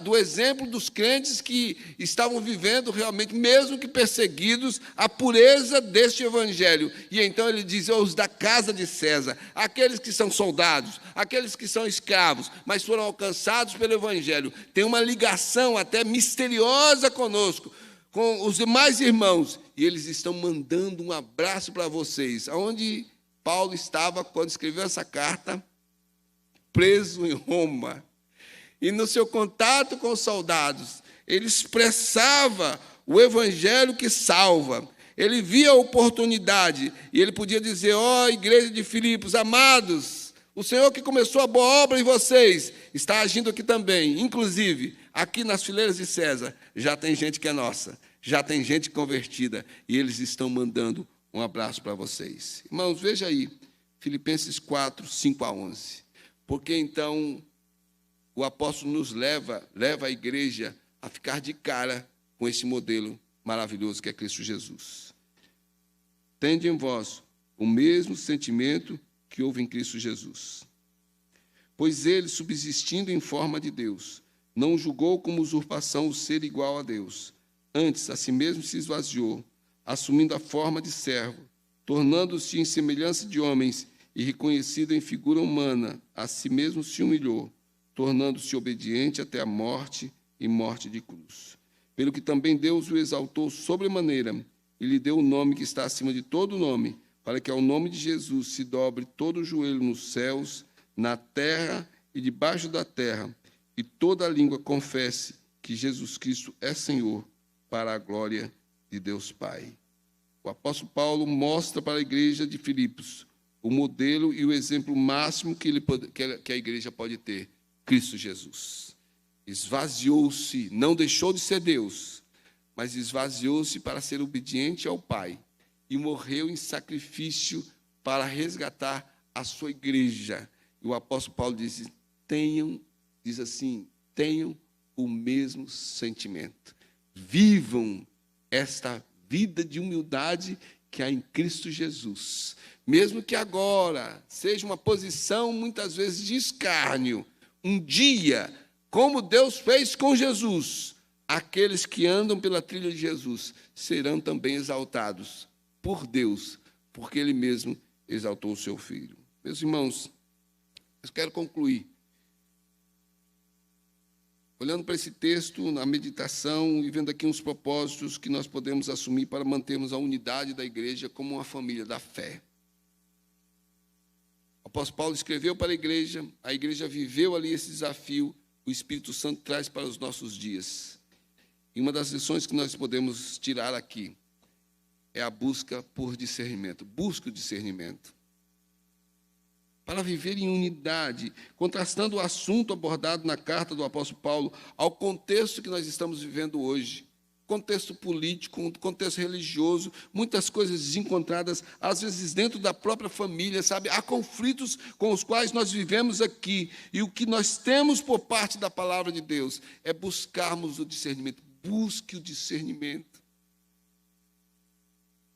do exemplo dos crentes que estavam vivendo realmente, mesmo que perseguidos, a pureza deste evangelho. E então ele diz: os da casa de César, aqueles que são soldados, aqueles que são escravos, mas foram alcançados pelo evangelho, tem uma ligação até misteriosa conosco, com os demais irmãos, e eles estão mandando um abraço para vocês. Aonde Paulo estava quando escreveu essa carta? Preso em Roma. E no seu contato com os soldados, ele expressava o evangelho que salva. Ele via a oportunidade, e ele podia dizer: ó, igreja de Filipos, amados, o Senhor que começou a boa obra em vocês está agindo aqui também. Inclusive, aqui nas fileiras de César, já tem gente que é nossa, já tem gente convertida, e eles estão mandando um abraço para vocês. Irmãos, veja aí, Filipenses 4, 5 a 11. Porque então o apóstolo nos leva a igreja a ficar de cara com esse modelo maravilhoso que é Cristo Jesus. Tende em vós o mesmo sentimento que houve em Cristo Jesus. Pois ele, subsistindo em forma de Deus, não julgou como usurpação o ser igual a Deus. Antes, a si mesmo se esvaziou, assumindo a forma de servo, tornando-se em semelhança de homens e reconhecido em figura humana, a si mesmo se humilhou, tornando-se obediente até a morte e morte de cruz. Pelo que também Deus o exaltou sobremaneira e lhe deu o nome que está acima de todo nome, para que ao nome de Jesus se dobre todo o joelho nos céus, na terra e debaixo da terra, e toda língua confesse que Jesus Cristo é Senhor, para a glória de Deus Pai. O apóstolo Paulo mostra para a igreja de Filipos o modelo e o exemplo máximo que a igreja pode ter: Cristo Jesus. Esvaziou-se, não deixou de ser Deus, mas esvaziou-se para ser obediente ao Pai e morreu em sacrifício para resgatar a sua igreja. E o apóstolo Paulo diz tenham o mesmo sentimento. Vivam esta vida de humildade que há em Cristo Jesus. Mesmo que agora seja uma posição, muitas vezes, de escárnio, um dia, como Deus fez com Jesus, aqueles que andam pela trilha de Jesus serão também exaltados por Deus, porque Ele mesmo exaltou o seu Filho. Meus irmãos, eu quero concluir olhando para esse texto, na meditação, e vendo aqui uns propósitos que nós podemos assumir para mantermos a unidade da igreja como uma família da fé. O apóstolo Paulo escreveu para a igreja viveu ali esse desafio, o Espírito Santo traz para os nossos dias. E uma das lições que nós podemos tirar aqui é a busca por discernimento. Busca o discernimento. Para viver em unidade, contrastando o assunto abordado na carta do apóstolo Paulo ao contexto que nós estamos vivendo hoje, contexto político, contexto religioso, muitas coisas desencontradas, às vezes dentro da própria família, sabe? Há conflitos com os quais nós vivemos aqui, e o que nós temos por parte da palavra de Deus é buscarmos o discernimento. Busque o discernimento.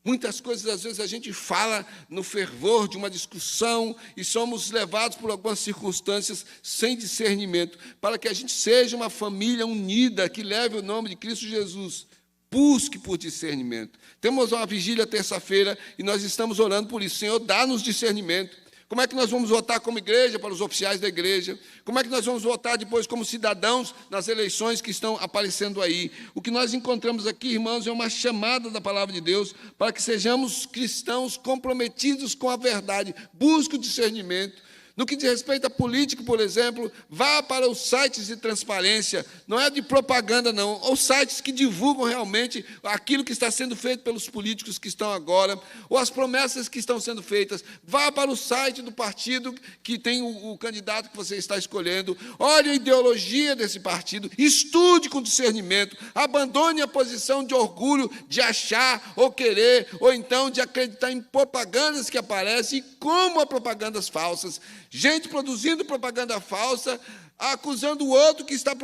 Muitas coisas, às vezes, a gente fala no fervor de uma discussão e somos levados por algumas circunstâncias sem discernimento, para que a gente seja uma família unida, que leve o nome de Cristo Jesus. Busque por discernimento. Temos uma vigília terça-feira e nós estamos orando por isso. Senhor, dá-nos discernimento. Como é que nós vamos votar como igreja para os oficiais da igreja? Como é que nós vamos votar depois como cidadãos nas eleições que estão aparecendo aí? O que nós encontramos aqui, irmãos, é uma chamada da palavra de Deus para que sejamos cristãos comprometidos com a verdade. Busque o discernimento. No que diz respeito à política, por exemplo, vá para os sites de transparência, não é de propaganda, não, ou sites que divulgam realmente aquilo que está sendo feito pelos políticos que estão agora, ou as promessas que estão sendo feitas. Vá para o site do partido que tem o candidato que você está escolhendo, olhe a ideologia desse partido, estude com discernimento, abandone a posição de orgulho, de achar ou querer, ou então de acreditar em propagandas que aparecem, e como há propagandas falsas. Gente produzindo propaganda falsa, acusando o outro que está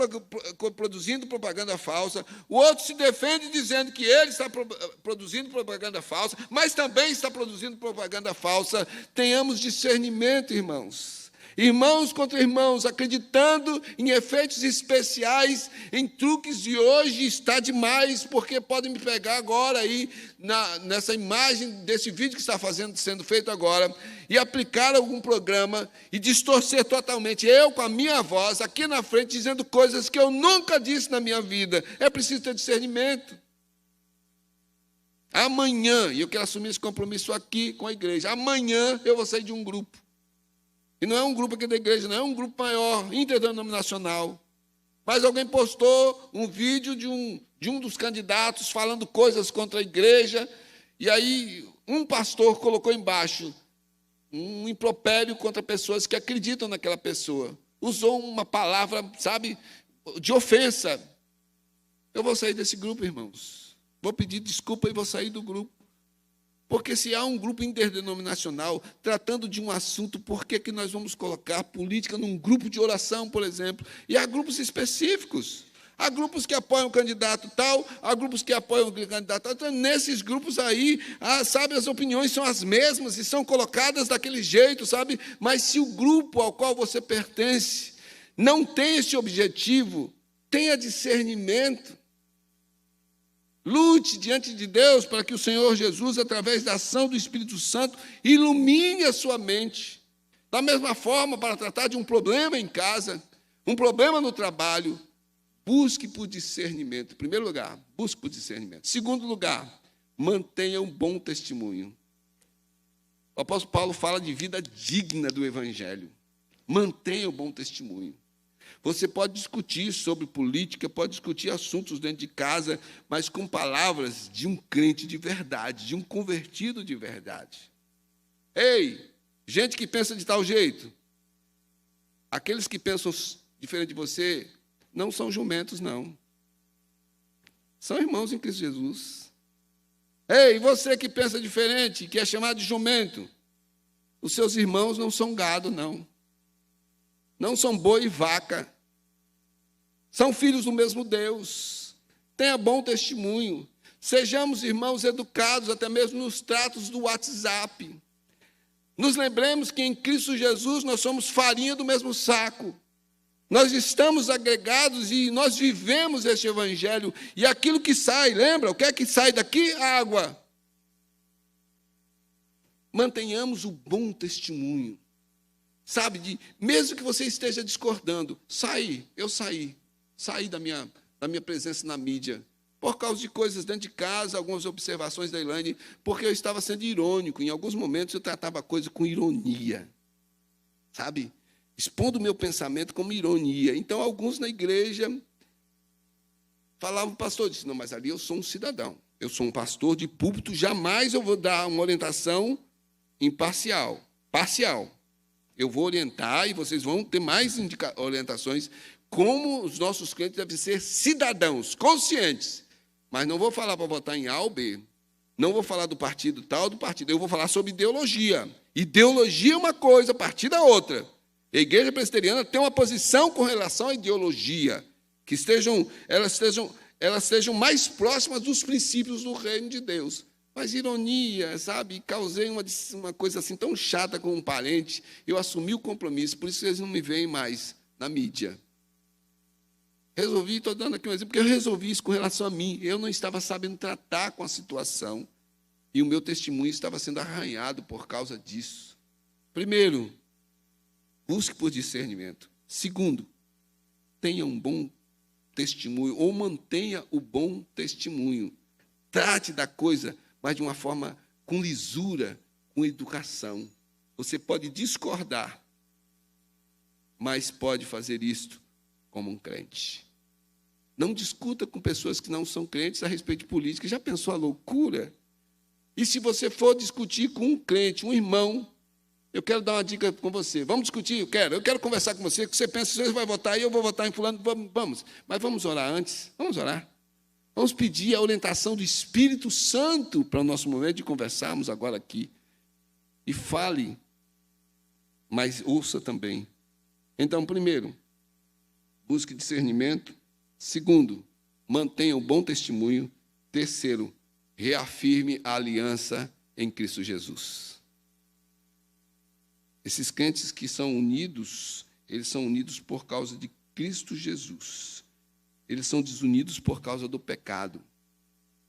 produzindo propaganda falsa. O outro se defende dizendo que ele está produzindo propaganda falsa, mas também está produzindo propaganda falsa. Tenhamos discernimento, irmãos. Irmãos contra irmãos, acreditando em efeitos especiais, em truques de hoje, está demais, porque podem me pegar agora aí, nessa imagem desse vídeo que está sendo feito agora, e aplicar algum programa e distorcer totalmente, eu com a minha voz, aqui na frente, dizendo coisas que eu nunca disse na minha vida. É preciso ter discernimento. Amanhã, e eu quero assumir esse compromisso aqui com a igreja, amanhã eu vou sair de um grupo. E não é um grupo aqui da igreja, não é um grupo maior, interdenominacional. Mas alguém postou um vídeo de um dos candidatos falando coisas contra a igreja, e aí um pastor colocou embaixo um impropério contra pessoas que acreditam naquela pessoa. Usou uma palavra, sabe, de ofensa. Eu vou sair desse grupo, irmãos. Vou pedir desculpa e vou sair do grupo. Porque se há um grupo interdenominacional tratando de um assunto, por que nós vamos colocar política num grupo de oração, por exemplo? E há grupos específicos. Há grupos que apoiam o candidato tal, há grupos que apoiam o candidato tal. Então, nesses grupos aí, sabe, as opiniões são as mesmas e são colocadas daquele jeito, sabe? Mas se o grupo ao qual você pertence não tem esse objetivo, tenha discernimento. Lute diante de Deus para que o Senhor Jesus, através da ação do Espírito Santo, ilumine a sua mente. Da mesma forma, para tratar de um problema em casa, um problema no trabalho, busque por discernimento. Em primeiro lugar, busque por discernimento. Segundo lugar, mantenha um bom testemunho. O apóstolo Paulo fala de vida digna do Evangelho. Mantenha um bom testemunho. Você pode discutir sobre política, pode discutir assuntos dentro de casa, mas com palavras de um crente de verdade, de um convertido de verdade. Ei, gente que pensa de tal jeito, aqueles que pensam diferente de você, não são jumentos, não. São irmãos em Cristo Jesus. Ei, você que pensa diferente, que é chamado de jumento, os seus irmãos não são gado, não. Não são boi e vaca. São filhos do mesmo Deus. Tenha bom testemunho. Sejamos, irmãos, educados até mesmo nos tratos do WhatsApp. Nos lembremos que em Cristo Jesus nós somos farinha do mesmo saco. Nós estamos agregados e nós vivemos este evangelho. E aquilo que sai, lembra? O que é que sai daqui? Água. Mantenhamos o bom testemunho. Sabe, mesmo que você esteja discordando, eu saí da minha presença na mídia, por causa de coisas dentro de casa, algumas observações da Elaine, porque eu estava sendo irônico. Em alguns momentos eu tratava a coisa com ironia, sabe? Expondo o meu pensamento como ironia. Então, alguns na igreja falavam, pastor, disse, não, mas ali eu sou um cidadão, eu sou um pastor de púlpito, jamais eu vou dar uma orientação imparcial, parcial. Eu vou orientar e vocês vão ter mais orientações como os nossos crentes devem ser cidadãos, conscientes. Mas não vou falar para votar em A ou B. Não vou falar do partido tal, do partido. Eu vou falar sobre ideologia. Ideologia é uma coisa, partido é outra. A igreja presbiteriana tem uma posição com relação à ideologia, que elas estejam mais próximas dos princípios do reino de Deus. Mas ironia, sabe? Causei uma coisa assim tão chata com um parente, eu assumi o compromisso, por isso eles não me veem mais na mídia. Estou dando aqui um exemplo, porque eu resolvi isso com relação a mim. Eu não estava sabendo tratar com a situação e o meu testemunho estava sendo arranhado por causa disso. Primeiro, busque por discernimento. Segundo, tenha um bom testemunho, ou mantenha o bom testemunho. Trate da coisa, mas de uma forma com lisura, com educação. Você pode discordar, mas pode fazer isto como um crente. Não discuta com pessoas que não são crentes a respeito de política. Já pensou a loucura? E se você for discutir com um crente, um irmão, eu quero dar uma dica com você. Vamos discutir? Eu quero conversar com você, que você pensa, você vai votar e eu vou votar em fulano. Vamos. Mas vamos orar antes? Vamos orar. Vamos pedir a orientação do Espírito Santo para o nosso momento de conversarmos agora aqui. E fale, mas ouça também. Então, primeiro, busque discernimento. Segundo, mantenha um bom testemunho. Terceiro, reafirme a aliança em Cristo Jesus. Esses crentes que são unidos, eles são unidos por causa de Cristo Jesus. Eles são desunidos por causa do pecado.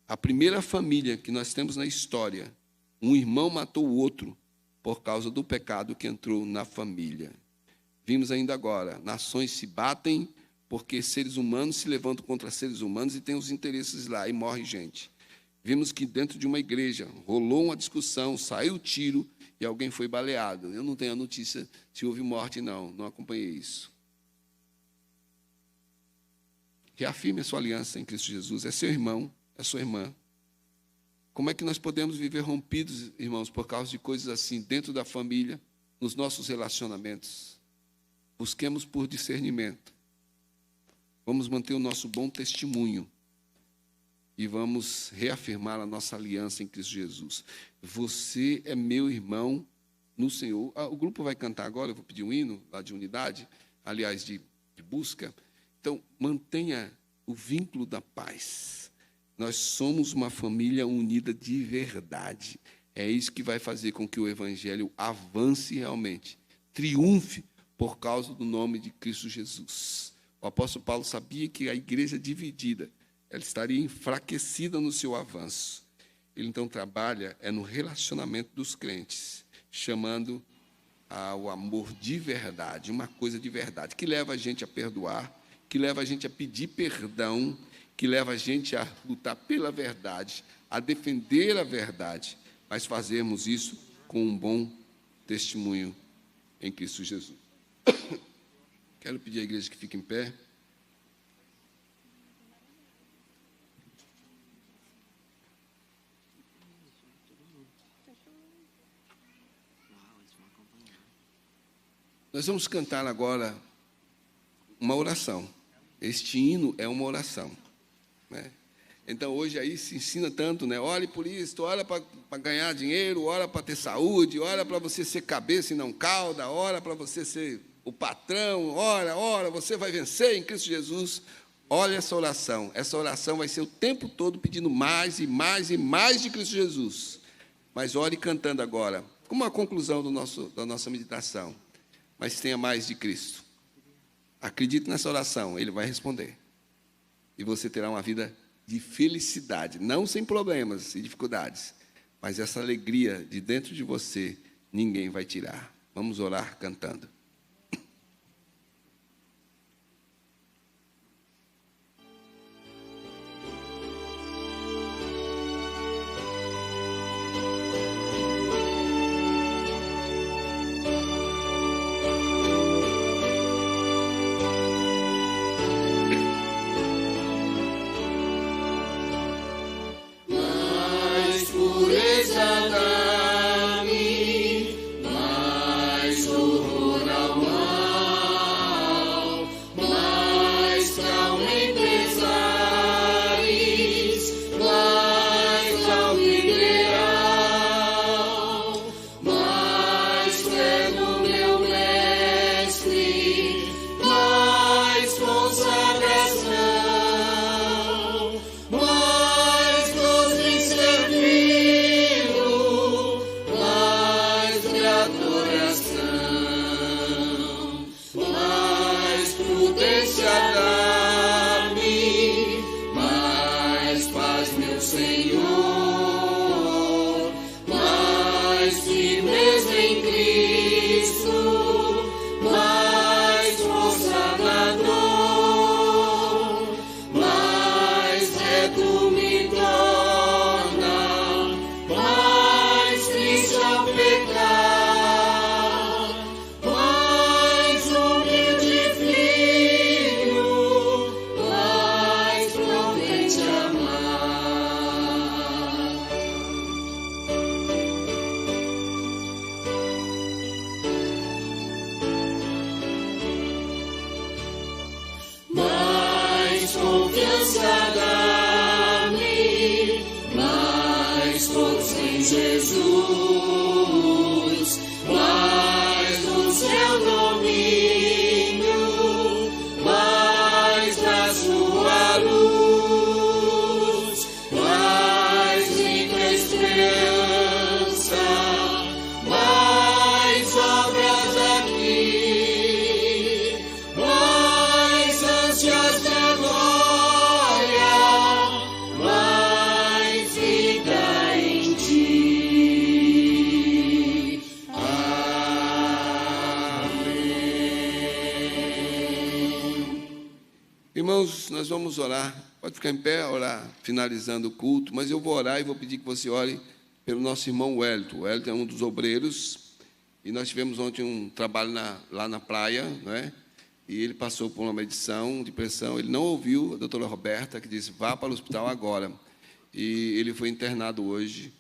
A primeira família que nós temos na história, um irmão matou o outro por causa do pecado que entrou na família. Vimos ainda agora, nações se batem porque seres humanos se levantam contra seres humanos e têm os interesses lá, e morre gente. Vimos que dentro de uma igreja rolou uma discussão, saiu tiro e alguém foi baleado. Eu não tenho a notícia se houve morte, não acompanhei isso. Reafirme a sua aliança em Cristo Jesus. É seu irmão, é sua irmã. Como é que nós podemos viver rompidos, irmãos, por causa de coisas assim, dentro da família, nos nossos relacionamentos? Busquemos por discernimento. Vamos manter o nosso bom testemunho e vamos reafirmar a nossa aliança em Cristo Jesus. Você é meu irmão no Senhor. O grupo vai cantar agora, eu vou pedir um hino lá de unidade, aliás, de busca. Então, mantenha o vínculo da paz. Nós somos uma família unida de verdade. É isso que vai fazer com que o Evangelho avance realmente, triunfe por causa do nome de Cristo Jesus. O apóstolo Paulo sabia que a igreja dividida, ela estaria enfraquecida no seu avanço. Ele, então, trabalha no relacionamento dos crentes, chamando ao amor de verdade, uma coisa de verdade, que leva a gente a perdoar, que leva a gente a pedir perdão, que leva a gente a lutar pela verdade, a defender a verdade, mas fazermos isso com um bom testemunho em Cristo Jesus. Quero pedir à igreja que fique em pé. Nós vamos cantar agora uma oração. Este hino é uma oração, né? Então, hoje aí se ensina tanto, né? Ore por isso, ora para ganhar dinheiro, ora para ter saúde, ora para você ser cabeça e não cauda, ora para você ser o patrão, ora, você vai vencer em Cristo Jesus. olha essa oração. Essa oração vai ser o tempo todo pedindo mais e mais e mais de Cristo Jesus. Mas ore cantando agora, como uma conclusão da nossa meditação. Mas tenha mais de Cristo. Acredite nessa oração, Ele vai responder. E você terá uma vida de felicidade, não sem problemas e dificuldades, mas essa alegria de dentro de você, ninguém vai tirar. Vamos orar cantando. Irmãos, nós vamos orar. Pode ficar em pé, orar, finalizando o culto, mas eu vou orar e vou pedir que você ore pelo nosso irmão Wellington. O Wellington é um dos obreiros, e nós tivemos ontem um trabalho lá na praia, não é? E ele passou por uma medição de pressão, ele não ouviu a doutora Roberta, que disse, vá para o hospital agora. E ele foi internado hoje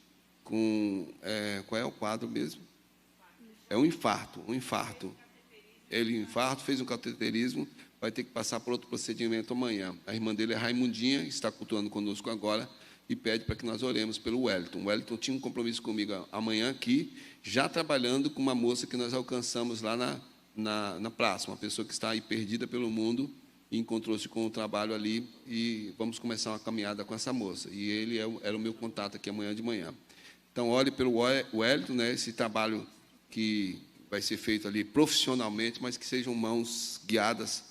com, qual é o quadro mesmo? É um infarto. Ele fez um cateterismo, vai ter que passar por outro procedimento amanhã. A irmã dele é Raimundinha, está cultuando conosco agora, e pede para que nós oremos pelo Wellington. O Wellington tinha um compromisso comigo amanhã aqui, já trabalhando com uma moça que nós alcançamos lá na praça, uma pessoa que está aí perdida pelo mundo, e encontrou-se com o trabalho ali, e vamos começar uma caminhada com essa moça. E ele era o meu contato aqui amanhã de manhã. Então, ore pelo Wellington, né, esse trabalho que vai ser feito ali profissionalmente, mas que sejam mãos guiadas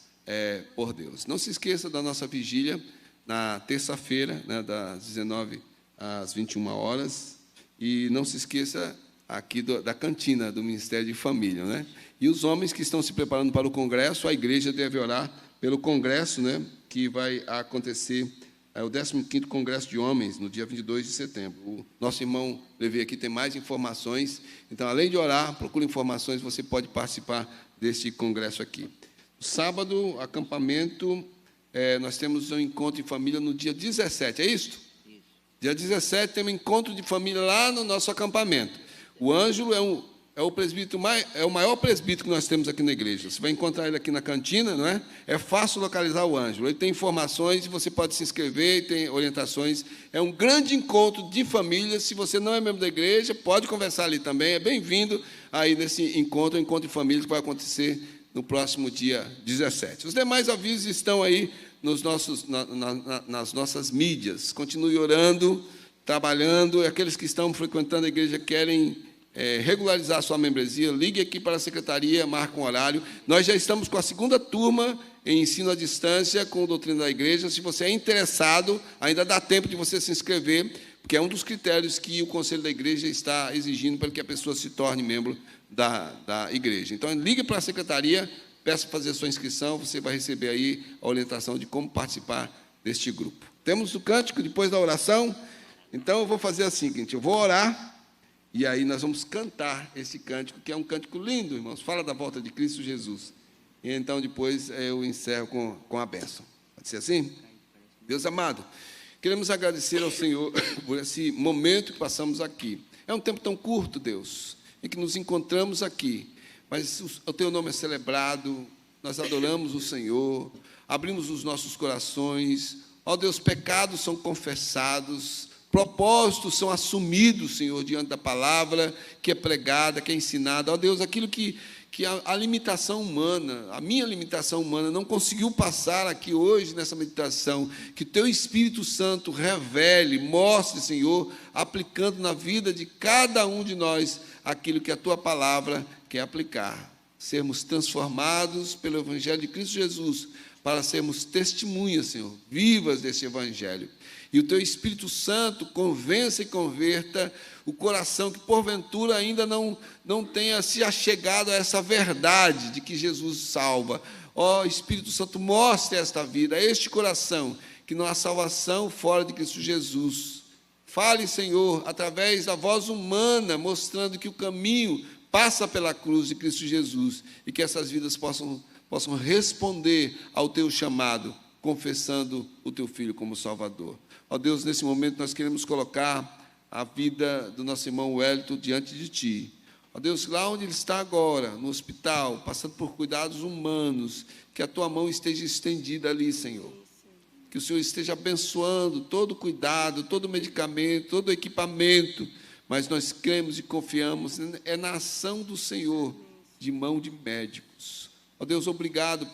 por Deus. Não se esqueça da nossa vigília na terça-feira, né, das 19 às 21 horas, e não se esqueça aqui da cantina do Ministério de Família, né? E os homens que estão se preparando para o congresso, a igreja deve orar pelo congresso, né, que vai acontecer, o 15º Congresso de Homens, no dia 22 de setembro. O nosso irmão Levi aqui tem mais informações, então, além de orar, procure informações, você pode participar deste congresso aqui. Sábado, acampamento, nós temos um encontro de família no dia 17, é isso? Isso. Dia 17 tem um encontro de família lá no nosso acampamento. O Ângelo é o maior presbítero que nós temos aqui na igreja. Você vai encontrar ele aqui na cantina, não é? É fácil localizar o Ângelo. Ele tem informações, você pode se inscrever, tem orientações. É um grande encontro de família. Se você não é membro da igreja, pode conversar ali também. É bem-vindo aí nesse encontro de família que vai acontecer no próximo dia 17. Os demais avisos estão aí nas nossas mídias. Continue orando, trabalhando. Aqueles que estão frequentando a igreja querem regularizar a sua membresia, ligue aqui para a secretaria, marque um horário. Nós já estamos com a segunda turma em ensino à distância com a doutrina da igreja. Se você é interessado, ainda dá tempo de você se inscrever, porque é um dos critérios que o Conselho da Igreja está exigindo para que a pessoa se torne membro da igreja. Então, ligue para a secretaria, peça para fazer a sua inscrição, você vai receber aí a orientação de como participar deste grupo. Temos o cântico depois da oração, então eu vou fazer assim, seguinte, eu vou orar, e aí nós vamos cantar esse cântico, que é um cântico lindo, irmãos, fala da volta de Cristo Jesus. E então depois eu encerro com a bênção. Pode ser assim? Deus amado, queremos agradecer ao Senhor por esse momento que passamos aqui. É um tempo tão curto, Deus, em que nos encontramos aqui, mas o Teu nome é celebrado, nós adoramos o Senhor, abrimos os nossos corações, ó Deus, pecados são confessados, propósitos são assumidos, Senhor, diante da palavra que é pregada, que é ensinada. Ó Deus, aquilo que a limitação humana, a minha limitação humana, não conseguiu passar aqui hoje nessa meditação, que Teu Espírito Santo revele, mostre, Senhor, aplicando na vida de cada um de nós aquilo que a Tua palavra quer aplicar. Sermos transformados pelo Evangelho de Cristo Jesus, para sermos testemunhas, Senhor, vivas desse Evangelho. E o Teu Espírito Santo convença e converta o coração que, porventura, ainda não tenha se achegado a essa verdade de que Jesus salva. Ó Espírito Santo, mostre esta vida, a este coração, que não há salvação fora de Cristo Jesus. Fale, Senhor, através da voz humana, mostrando que o caminho passa pela cruz de Cristo Jesus, e que essas vidas possam responder ao Teu chamado, confessando o Teu Filho como Salvador. Ó Deus, nesse momento nós queremos colocar a vida do nosso irmão Wellington diante de Ti. Ó Deus, lá onde ele está agora, no hospital, passando por cuidados humanos, que a Tua mão esteja estendida ali, Senhor. Que o Senhor esteja abençoando todo o cuidado, todo o medicamento, todo o equipamento, mas nós cremos e confiamos na ação do Senhor, de mão de médicos. Ó Deus, obrigado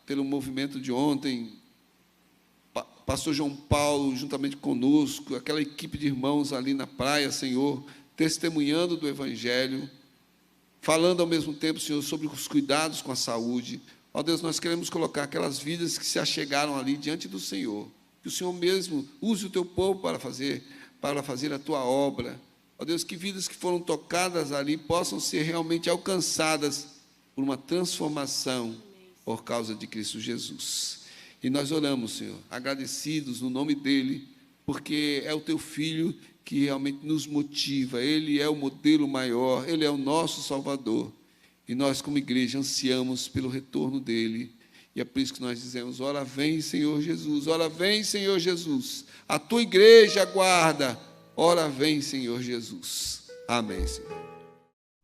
pelo movimento de ontem, pastor João Paulo, juntamente conosco, aquela equipe de irmãos ali na praia, Senhor, testemunhando do Evangelho, falando ao mesmo tempo, Senhor, sobre os cuidados com a saúde. Ó Deus, nós queremos colocar aquelas vidas que se achegaram ali diante do Senhor, que o Senhor mesmo use o Teu povo para fazer a Tua obra. Ó Deus, que vidas que foram tocadas ali possam ser realmente alcançadas por uma transformação por causa de Cristo Jesus. E nós oramos, Senhor, agradecidos no nome dEle, porque é o Teu Filho que realmente nos motiva, Ele é o modelo maior, Ele é o nosso Salvador. E nós, como igreja, ansiamos pelo retorno dEle. E é por isso que nós dizemos, ora vem, Senhor Jesus, ora vem, Senhor Jesus. A Tua igreja aguarda, ora vem, Senhor Jesus. Amém, Senhor.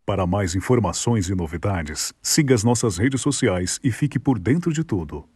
Para mais informações e novidades, siga as nossas redes sociais e fique por dentro de tudo.